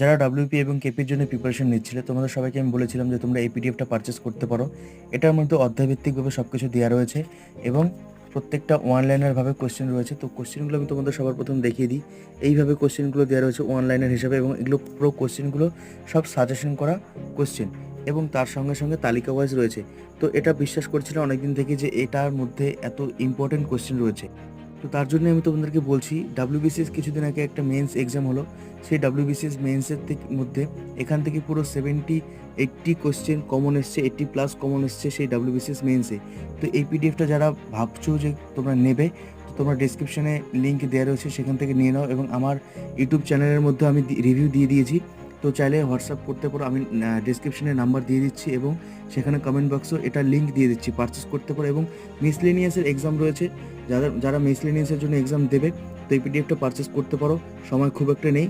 যারা ডব্লিউপি এবং কেপির জন্য প্রিপারেশন নিচ্ছিলে তোমাদের সবাইকে আমি বলেছিলাম যে তোমরা এই পিডিএফটা পারচেস করতে পারো। এটার মধ্যে অধ্যায়ভিত্তিকভাবে সব কিছু দেওয়া রয়েছে এবং প্রত্যেকটা ওয়ান লাইনার ভাবে কোশ্চেন রয়েছে। তো কোশ্চেনগুলো আমি তোমাদের সবার প্রথম দেখিয়ে দিই। এইভাবে কোশ্চেনগুলো দেওয়া রয়েছে ওয়ান লাইনার হিসাবে এবং এগুলো পুরো কোশ্চেনগুলো সব সাজেশন করা কোশ্চেন এবং তার সঙ্গে সঙ্গে তালিকা ওয়াইজ রয়েছে। তো এটা বিশ্বাস করছিল অনেকদিন থেকে যে এটার মধ্যে এত ইম্পর্টেন্ট কোশ্চেন রয়েছে। তো তার জন্য আমি তোমাদেরকে বলছি, ডাব্লিউবিসিএস কিছুদিন আগে একটা মেন্স এক্সাম হলো। সেই ডাব্লিউবিসিএস মেন্সের মধ্যে এখান থেকে পুরো 80 কোশ্চেন কমন এসছে, 80+ কমন এসছে সেই ডাব্লিউবিসিএস মেন্সে। তো এই পিডিএফটা যারা ভাবছো যে তোমরা নেবে, তো তোমরা ডিসক্রিপশনে লিঙ্ক দেওয়া রয়েছে, সেখান থেকে নিয়ে নাও। এবং আমার ইউটিউব চ্যানেলের মধ্যে আমি রিভিউ দিয়ে দিয়েছি, তো চাইলে হোয়াটসঅ্যাপ করতে পারো। আমি ডিসক্রিপশনে নাম্বার দিয়ে দিচ্ছি এবং সেখানে কমেন্ট বক্সেও এটা লিঙ্ক দিয়ে দিচ্ছি, পারচেস করতে পারো। এবং মিসলেনিয়াসের এক্সাম রয়েছে, যারা মিসলেনিয়াসের জন্য এক্সাম দেবে, তো এই পিডিএফটা পারচেস করতে পারো। সময় খুব একটা নেই,